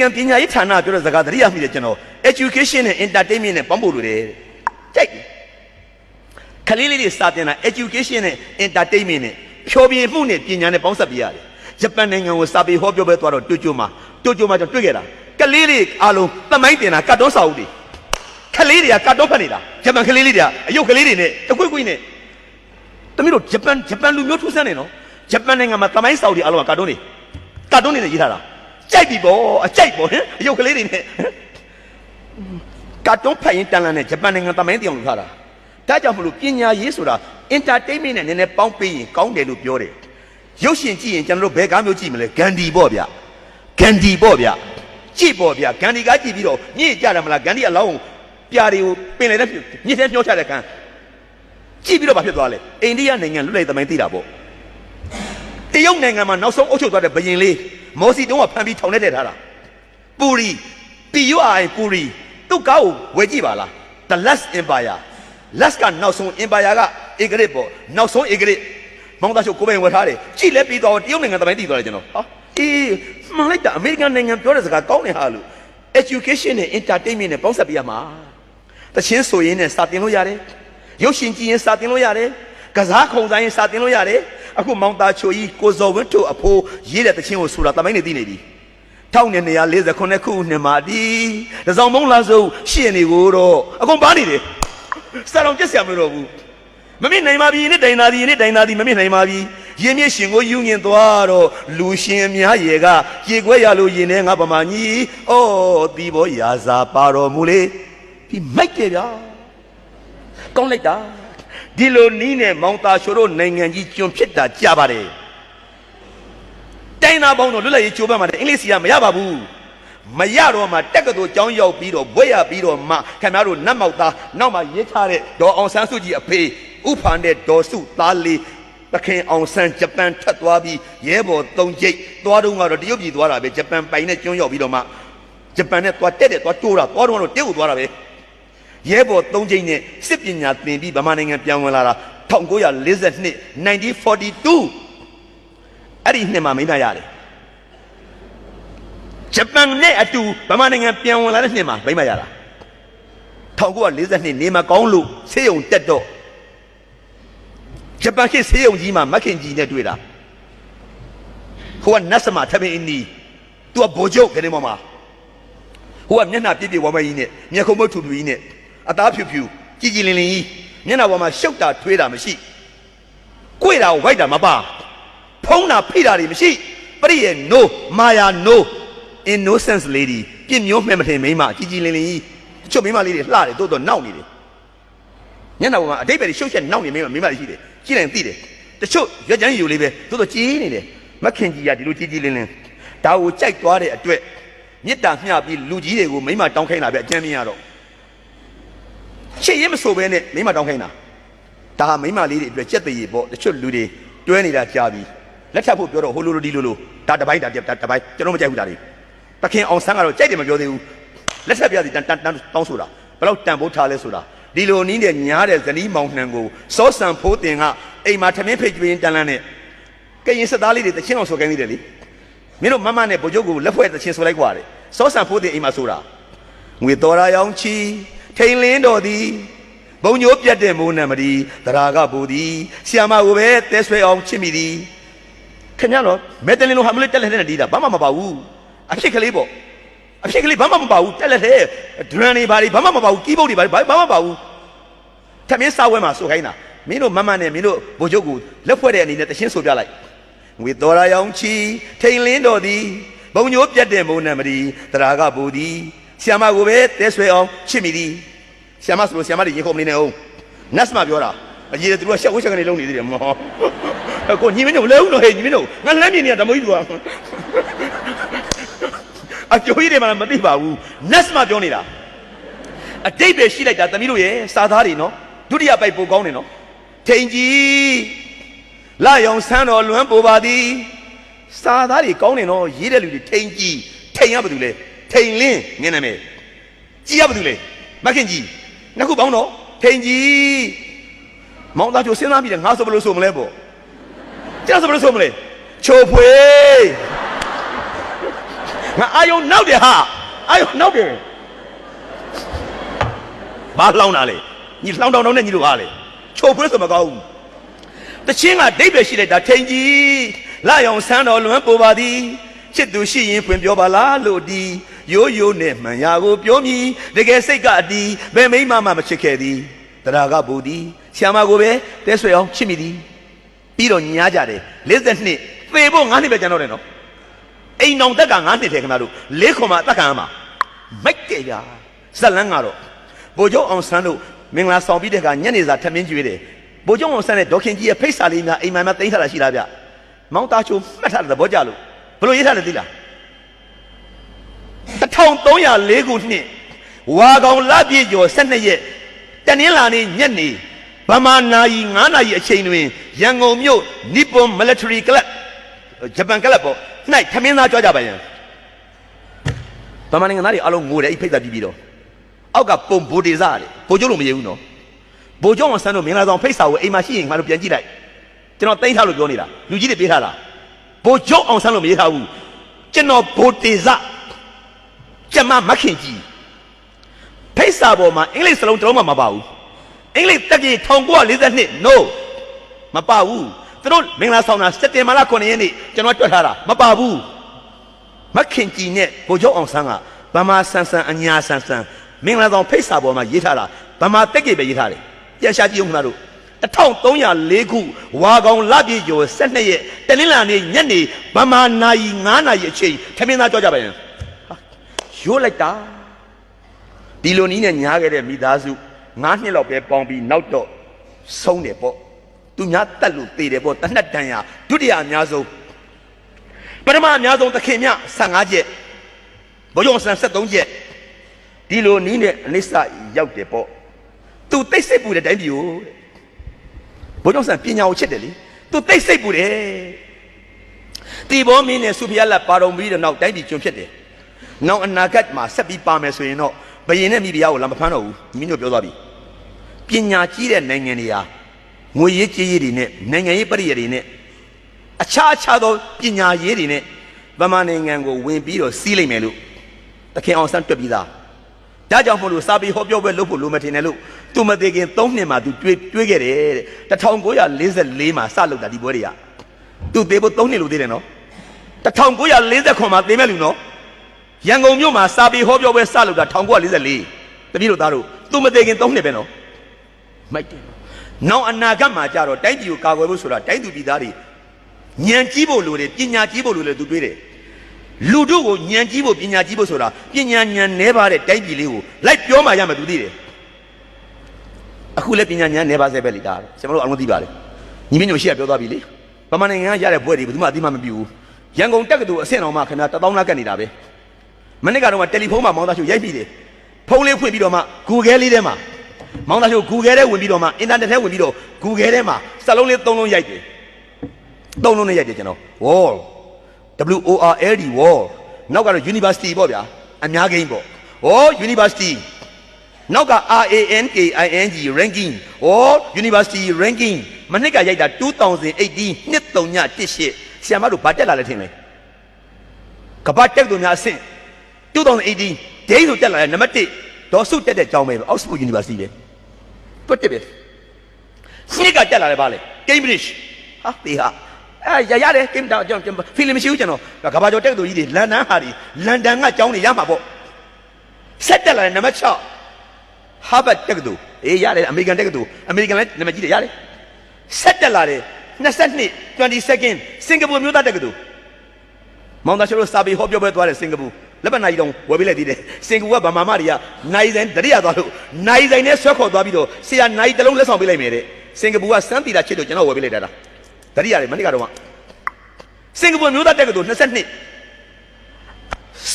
American ပညာရေးဌာနပြောတဲ့စကားသတိရမိတယ်ကျွန်တော် education နဲ့ entertainment နဲ့ပေါင်းဖို့လိုတယ်ကြိုက်ခလေးလေးတွေစာတင်တာ education နဲ့ entertainment နဲ့ဖြောပြမှုနဲ့ပညာနဲ့ပေါင်းစပ်ပြရတယ်ဂျပန်နိုင်ငံကိုစာပေဟောပြောပဲသွားတော့တိုကျိုမှာကျွန်တော်တွေ့ခဲ့တာကလေးလေးအားလုံးသမိုင်းတင်တာကတ်တုံးစာအုပ်တွေခလေးတွေကကတ်တုံးဖတ်နေတာဂျပန်ခလေးလေးတွေကအယုတ်ကလေးတွေနဲ့တကွိကွိနဲ့တမီးတို့ဂျပန်လူမျိုးထူးဆန်းနေနော်ဂျပန်နိုင်ငံမှာသမိုင်းစာအုပ်တွေအားလုံးကတ်တုံးတွေနဲ့ရေးထားတာကြိုက်ပြီပေါ့အကြိုက်ပေါ့ဟင်အယုတ်ကလေးတွေနဲ့ကတ်တုံးဖတ်ရင်တန်လန်နဲ့ဂျပန်နိုင်ငံသမိုင်းတင်အောင်လုပ်ထားတာဒါကြောင့်မလို့ပညာရေးဆိုတာ entertainment နဲ့နည်းနည်းပေါင်းပေးရင်ကောင်းတယ်လို့ပြောတယ်ရုပ်ရှင်ကြည့်ရင်ကျွန်တော်တို့ဘယ်ကားမျိုးကြည့်မလဲဂန္ဒီပေါ့ဗျဂန္ဒီပေါ့ဗျကြည့်ပေါ့ဗျဂန္ဒီကားကြည့်ပြီးတော့ညစ်ကြတယ်မလားဂန္ဒီအလောင်းပြာတွေကိုပင်လေတဲ့ညစ်တဲ့မျောချတဲ့ကံကြည့်ပြီးတော့ဘာဖြစ်သွားလဲအိန္ဒိယနိုင်ငံလွတ်လပ်သမိုင်းသိတာပေါ့တရုတ်နိုင်ငံမှာနောက်ဆုံးအုပ်ချုပ်သွားတဲ့ဘုရင်လေးမော်စီတုံးကဖမ်းပြီးထောင်ထဲထည့်ထားတာပူရီ PUI ပူရီသူ့ကားကိုဝယ်ကြည့်ပါလား The Last Empire Last ကနောက်ဆုံး Empire က Egret ပေါ့နောက်ဆုံး Egret မောင်သားချုပ်ကိုပိုင်ဝယ်ထားတယ်ကြည့်လဲပြီးတော့တရုတ်နိုင်ငံသမိုင်းသိသွားတယ်ကျွန်တော်ဟာအေးမှန်လိုက်တာအမေရိကန်နိုင်ငံပြောတဲ့စကားကောင်းနေဟာလို့ education နဲ့ entertainment နဲ့ပေါင်းစပ်ပြရမှာတချင်းဆိုရင်နဲ့စာတင်လို့ရတယ်ရုပ်ရှင်ကြည့်ရင်စာတင်လို့ရတယ်ကစားခုံဆိုင်ရင်စာတင်လို့ရတယ်အခုမောင်သားချိုကြီးကိုဇော်ဝင်းတို့အဖိုးရေးတဲ့တချင်းကိုဆိုတာသမိုင်းနေသိနေပြီ1249ခုနှစ်မှာဒီတစောင်းမုံလာစုံရှင့်နေကိုတော့အကုန်ပါနေတယ်စာတော်ကျက်ဆရာမလို့ဘူးမမြင်နိုင်ပါပြီနဲ့တိုင်သာဒီနဲ့တိုင်သာဒီမမြင်နိုင်ပါပြီရင်းမြစ်ရှင်ကိုယူငင်သွားတော့လူရှင်အများရေကကြေခွဲရလို့ရင်ထဲငါပမာကြီးအော်ဒီဘောရာစာပါတော်မူလေဒီမိုက်တယ်ဗျာကောင်းလိုက်တာဒီလိုနီးနဲ့မောင်သားချိုတို့နိုင်ငံကြီးကျွန်းဖြစ်တာကြပါတယ်တိုင်းသားပေါင်းတို့လွတ်လပ်ရေးချိုးပန်းမှာအင်္ဂလိပ်စီကမရပါဘူးမရတော့မှတက်ကတူကျောင်းရောက်ပြီးတော့ဘွဲရပြီးတော့မှခင်ဗျားတို့နတ်မောက်သားနောက်မှရေးထားတဲ့ဒေါ်အောင်ဆန်းစုကြည်အဖေဥဖန်တဲ့ဒေါ်စုသားလေးတခင်အောင်ဆန်းဂျပန်ထက်သွားပြီးရဲဘော်၃ကျိတ်သွားတော့ကတော့တရုတ်ပြည်သွားတာပဲဂျပန်ပိုင်နဲ့ကျွန်းရောက်ပြီးတော့မှဂျပန်နဲ့သွားတက်သွားတိုးတာသွားတော့တရုတ်ကိုသွားတာပဲရဲဘော်၃ကျိတ်နဲ့စစ်ပညာသင်ပြီးဗမာနိုင်ငံပြန်ဝင်လာတာ1942 1942အဲ့ဒီနှစ်မှာမိမရတယ်ဂျပန်နဲ့အတူဗမာနိုင်ငံပြန်ဝင်လာတဲ့နှစ်မှာမိမရတာ1942နေမကောင်းလို့ဆေးရုံတက်တော့ဂျပန်ခေတ်ဆေးရုံကြီးမှာမခင်ကြီးနဲ့တွေ့တာဟိုကနတ်စမထမင်းအင်းနီသူကဘိုလ်ချုပ်ကနေပေါ်မှာဟိုကမျက်နှာပြည့်ပြည့်ဝမ်းဝမ်းကြီးနဲ့မျက်ခုံးမထူထူကြီးနဲ့အသားဖြူဖြူကြည်ကြည်လင်လင်ကြီးမျက်နှာပေါ်မှာရှုပ်တာထွေးတာမရှိကြွေတာဝိုက်တာမပါဖုံးတာဖိတာတွေမရှိပရိရဲ့ no မာယာ no innocence lady ပြစ်မျိုးမှဲမထင်မိမကြည်ကြည်လင်လင်ကြီးတချို့မိမလေးတွေလှတယ်တိုးတော့နောက်နေတယ်ညနာပေါ်မှာအတိတ်ပဲရှုပ်ချက်နောက်နေမိမလေးရှိတယ်ကြည့်လိုက်သိတယ်တချို့ရွက်ချမ်းယူလေးပဲတိုးတော့ကြီးနေတယ်မခင်ကြီးကဒီလိုကြည်ကြည်လင်လင်ဒါကိုကြိုက်သွားတဲ့အတွက်မေတ္တာမျှပြီးလူကြီးတွေကိုမိမတောင်းခိုင်းတာပဲအကျဉ်းမင်းရတော့ချစ်ရင်မဆိုပဲနဲ့မိမတောင်းခိုင်းတာဒါဟာမိမလေးတွေအတွက်ကြက်တရေပေါ့တချို့လူတွေတွဲနေတာကြာပြီလက်ထပ်ဖို့ပြောတော့ဟိုလိုလိုဒီလိုလိုဒါတပိုင်းဒါတပိုင်းကျွန်တော်မကြိုက်ဘူးဒါတွေတခင်အောင်ဆန်းကတော့ကြိုက်တယ်မပြောသေးဘူးလက်ထပ်ပြစီတန်တောင်းဆိုတာဘယ်တော့တန်ဖိုးထားလဲဆိုတာဒီလိုနည်းနဲ့ညားတဲ့ဇနီးမောင်နှံကိုစောဆန်ဖိုးတင်ကအိမ်မှာထမင်းဖိတ်ပြင်းတန်လန်းနဲ့ကရင်စစ်သားလေးတွေတချင်းအောင်ဆိုခိုင်းသေးတယ်လေမင်းတို့မမနဲ့ဗိုလ်ချုပ်ကိုလက်ဖွဲ့တချင်းဆိုလိုက်กว่าတယ်စောဆန်ဖိုးတင်အိမ်မှာဆိုတာငွေတော်ရာရောင်ချီထိန်လင်းတော်သည်ဘုံညိုးပြတ်တဲ့မိုးနံမဒီတရာကဘူသည်ဆီယာမကိုပဲတဲဆွဲအောင်ချစ်မိသည်ခင်ဗျားတော့မဲတလင်းလုံးဟာမလို့တက်လက်နဲ့တီးတာဘာမှမပါဘူးအဖြစ်ကလေးပေါ့အဖြစ်ကလေးဘာမှမပါဘူးတက်လက်တဲ့ဒရန်တွေဘာတွေဘာမှမပါဘူးကီးဘုတ်တွေဘာမှမပါဘူးထမင်းစားဝဲမှာဆိုခိုင်းတာမင်းတို့မမနဲ့မင်းတို့ဗိုလ်ချုပ်ကိုလက်ဖွဲ့တဲ့အနေနဲ့တရှင်းဆိုပြလိုက်ငွေတော်ရာရောင်ချီထိန်လင်းတော်သည်ဘုံညိုးပြတ်တဲ့မိုးနံမဒီတရာကဘူသည်ဆီယာမကိုပဲတဲဆွဲအောင်ချစ်မိသည်ဆီယာမဆိုလို့ဆီယာမတွေရေခုံမနေနဲ့အောင်နတ်စမပြောတာအရေးသူကရှက်ဝှက်ချက်ကနေလုံးနေသေးတယ်မောကိုညီမင်းတို့လဲဦးတော့ဟဲ့ညီမင်းတို့ငါလမ်းမြင်နေတာဓမ္မကြီးကအကျိုးကြီးတွေမှမသိပါဘူးနတ်စမပြောနေတာအတိတ်ပဲရှိလိုက်တာသမီးတို့ရဲ့စာသားတွေနော်ဒုတိယပိုက်ပိုကောင်းတယ်နော်ထိန်ကြီးလာရောင်ဆန်းတော်လွမ်းပိုပါသည်စာသားတွေကောင်းတယ်နော်ရေးတဲ့လူတွေထိန်ကြီးထိန်ရဘာလို့လဲထိန်လင်းငင်းနာမည်ကြီးရဘာလို့လဲမခင်ကြီးနှစ်ခုပေါင်းတော့ထိန်ကြီးမောင်သားချိုစဉ်းစားပြီးတယ်ငါဆိုဘယ်လိုဆိုမလဲပေါ့ကျန်ဆိုဘယ်လိုဆိုမလဲချိုဖွေ ငါအာယုံနောက်တယ်ဟာအာယုံနောက်တယ်ဘာလှောင်းတာလဲညီလှောင်းတောင်းနဲ့ညီတို့ဟာလေချိုဖွေးဆိုမကောင်းဘူးတချင်းကဒိတ်ပဲရှိလိုက်တာထိန်ကြီးလာရောင်ဆန်းတော်လွမ်းပူပါသည်ချစ်သူရှိရင်ဖွင့်ပြောပါလားလို့ဒီရိုးရိုးနဲ့မှန်ရာကိုပြောမိတကယ်စိတ်ကအတီးဘယ်မိမမချစ်ခဲ့သည်တရားကဘူသည်ဆရာမကိုပဲတဲဆွဲအောင်ချစ်မိသည်ပြီးတော့ညားကြတယ်52သေဖို့9နှစ်ပဲကျန်တော့တယ်နော်အိမ်တော်တက်က9နှစ်ထဲခင်ဗျားတို့၄ခွန်မှာအသက်ခံရမှာမိုက်တယ်ဗျာဇက်လန်းကတော့ဗိုလ်ချုပ်အောင်ဆန်းတို့မင်္ဂလာဆောင်ပြီးတဲ့အခါညနေစာထမင်းကျွေးတယ်ဗိုလ်ချုပ်အောင်ဆန်းနဲ့ဒေါခင်ကြီးရဲ့ဖိတ်စာလေးများအိမ်မှာသိမ်းထားတာရှိလားဗျမောင်သားချိုးမှတ်ထားတဲ့သဘောကြလို့ဘယ်လိုရေးထားလဲသိလား1304ခုနှစ်ဝါကောင်လပြည့်ကျော်12ရက်တနင်္လာနေ့ညနေဗမာနာရီ9နာရီအချိန်တွင်ရန်ကုန်မြို့နိပွန် military club ဂျပန်ကလပ်ပေါ့၌ထမင်းသားကြွားကြပါရင်ဗမာနိုင်ငံသားတွေအလုံးငိုတယ်အဲ့ဖိတ်စာပြီးတော့အောက်ကပုံဘိုတေစားတယ်ဘိုးကျုံလို့မရဘူးနော်ဘိုးကျုံအောင်ဆန်းတို့မင်္ဂလာဆောင်ဖိတ်စာကိုအိမ်မှာရှိရင်ငါတို့ပြန်ကြည့်လိုက်ကျွန်တော်သိမ်းထားလို့ပြောနေတာလူကြီးတွေပေးထားတာဘိုးကျုံအောင်ဆန်းလို့မရေးထားဘူးကျွန်တော်ဘိုတေစားကျမမခင်ကြီးဖိတ်စာပေါ်မှာအင်္ဂလိပ်စလုံးတစ်လုံးမှမပါဘူးအင်္ဂလိပ်တက်ကြီး1942 no မပါဘူးသူတို့မင်္ဂလာဆောင်တာစက်တင်ဘာလ9ရက်နေ့ကျွန်တော်တွက်ထားတာမပါဘူးမခင်ကြီးနဲ့ဘိုးကျုံအောင်ဆန်းကဗမာဆန်ဆန်အညာဆန်ဆန်မင်္ဂလာဆောင်ဖိတ်စာပေါ်မှာရေးထားတာဗမာတက်ကြီးပဲရေးထားတယ်ပြန်ရှာကြည့်ဦးခင်ဗျားတို့1304ခုဝါကောင်လပြည့်ကျော်12ရက်တနင်္လာနေ့ညနေဗမာနာရီ9နာရီအချိန်ထမင်းသားကြွားကြပါရင်ရိုးလိုက်တာဒီလိုနည်းနဲ့ညားခဲ့တဲ့မိသားစု9နှစ်လောက်ပဲပေါင်းပြီးနောက်တော့ဆုံးတယ်ပေါ့သူများတက်လို့သေတယ်ပေါ့တနတ်တန်ရဒုတိယအများဆုံးပထမအများဆုံးသခင်မြ15ချက်ဘုံဆန်73ချက်ဒီလိုနည်းနဲ့အနိစ္စရောက်တယ်ပေါ့သူတိတ်ဆိတ်ပူတဲ့တိုင်းပြည်ကိုဘုံဆန်ပညာကိုချစ်တယ်လေသူတိတ်ဆိတ်ပူတယ်တီဘောမင်းနဲ့စုဖျားလက်ပါတော်ပြီးတော့နောက်တိုင်းပြည်ကျွန်းဖြစ်တယ်နောက်အနာဂတ်မှာဆက်ပြီးပါမယ်ဆိုရင်တော့ဘယင်နဲ့မိဖုရားကိုလာမဖမ်းတော့ဘူးမင်းတို့ပြောသွားပြီပညာကြီးတဲ့နိုင်ငံတွေဟာငွေရေးကြေးရေးတွေနဲ့နိုင်ငံရေးပရိယာတွေနဲ့အခြားသောပညာရေးတွေနဲ့ဗမာနိုင်ငံကိုဝင်ပြီးတော့စီးလိုက်မယ်လို့တခင်အောင်ဆန်းတွက်ပြီးသားဒါကြောင့်မို့လို့စာပေဟောပြောပွဲလုပ်ဖို့လိုမထင်တယ်လို့သူမသေးခင်3နှစ်မှာသူတွေးခဲ့တယ်တဲ့1944မှာစလုပ်တာဒီပွဲတွေကသူသေးဖို့3နှစ်လို့သေးတယ်နော်1949မှာသေမဲ့လူနော်ရန်ကုန်မြို့မှာစာပေဟောပြောပွဲစလုပ်တာ1944တပည့်တို့သားတို့သူမသေးခင်3နှစ်ပဲနော်မိုက်တယ်နောက်အနာဂတ်မှာကြတော့တိုင်းပြည်ကိုကာကွယ်ဖို့ဆိုတာတိုင်းသူပြည်သားတွေဉာဏ်ကြီးဖို့လိုတယ်ပညာကြီးဖို့လိုတယ်သူတွေးတယ်လူတို့ကိုဉာဏ်ကြီးဖို့ပညာကြီးဖို့ဆိုတာပညာဉာဏ်နည်းပါတဲ့တိုင်းပြည်လေးကိုလိုက်ပြောမှရမယ်သူသိတယ်အခုလည်းပညာဉာဏ်နည်းပါစေပဲလေဒါကျွန်တော်တို့အလုံးသိပါတယ်ညီမညိုရှိရပြောသွားပြီလေဗမာနိုင်ငံကရတဲ့ဘွဲတွေဘယ်သူမှအသိမှမပြုဘူးရန်ကုန်တက္ကသိုလ်အဆင့်တော်မှခင်ဗျာ1000လကတ်နေတာပဲမနေ့ကတော့တယ်လီဖုန်းမှာမောင်းသားချိုရိုက်ပြီးတယ်ဖုန်းလေးဖွင့်ပြီးတော့မှ Google လေးထဲမှာမောင်းသားချို Google ထဲဝင်ပြီးတော့မှ internet ထဲဝင်ပြီးတော့ Google ထဲမှာစလုံးလေး3လုံးရိုက်တယ်3လုံးနဲ့ရိုက်တယ်ကျွန်တော် wall WORLD wall နောက်ကတော့ university ပေါ့ဗျာအများကြီးပေါ့university နောက်က RANKING ranking university ranking မနှစ်ကရိုက်တာ2018နှစ်3.18ဆရာမတို့ဘာတက်လာလဲထင်လဲကဘာတက်သူများအဆင့်2018 ဒိန်းဆိုတက်လာတယ်နံပါတ်1ဒေါ်စုတက်တဲ့ကျောင်းပဲ Oxford University ပဲတွတ်တက်ပဲနှစ်ကတက်လာတယ်ဗာလေ Cambridge ဟာတေဟာရတယ်ကိမတာကျွန်တော်ဖီလင်မရှိဘူးကျွန်တော်ကဘာကျော်တက်သူကြီးတွေလန်ဒန်ဟာတွေလန်ဒန်ကကျောင်းတွေရမှာပေါ့ဆက်တက်လာတယ်နံပါတ်6 Harvard တက်သူရတယ်အမေရိကန်တက်သူအမေရိကန်လည်းနံပါတ်ကြီးတယ်ရတယ်ဆက်တက်လာတယ်22 စင်ကာပူမြို့သားတက်သူမောင်သားချိုးစာပေဟောပြောပွဲသွားတယ်စင်ကာပူလက်ပတ်နိုင်တော့ဝယ်ပေးလိုက်သေးတယ်စင်ကာပူကဗမာမတွေကနိုင်ဆိုင်တရိယာသွားလို့နိုင်ဆိုင်နဲ့ဆွဲခေါ်သွားပြီးတော့ဆရာနိုင်တလုံးလက်ဆောင်ပေးလိုက်မယ်တဲ့စင်ကာပူကစမ်းတီတာချစ်လို့ကျွန်တော်ဝယ်ပေးလိုက်တာတရိယာတွေမနေ့ကတော့စင်ကာပူမြို့သားတက်ကတူ22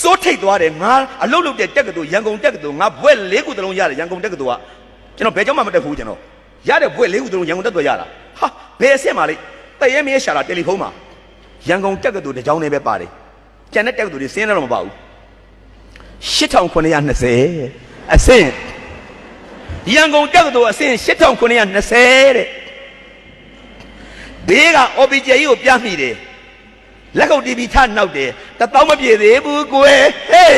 စိုးထိတ်သွားတယ်ငါအလုတ်လုတ်တဲ့တက်ကတူရန်ကုန်တက်ကတူငါဘွဲ့4ခုတလုံးရတယ်ရန်ကုန်တက်ကတူကကျွန်တော်ဘယ်ကြောင့်မှမတက်ဘူးကျွန်တော်ရတဲ့ဘွဲ့4ခုတလုံးရန်ကုန်တက်သွားရတာဟာဘယ်အဆင့်မှာလဲတရဲမရဲရှာတာတယ်လီဖုန်းမှာရန်ကုန်တက်ကတူတစ်ကြောင်းနဲ့ပဲပါတယ်ကျန်တဲ့တက်ကတူတွေစင်းတော့မပါဘူး8920အဆင့်ရန်ကုန်တက်ကတူအဆင့်8920တဲ့ဘေးက OBJ ကြီးကိုပြမိတယ်လက်ကုပ်တီးပြီးထနောက်တယ် တသောမပြေသေးဘူးကွယ်ဟေး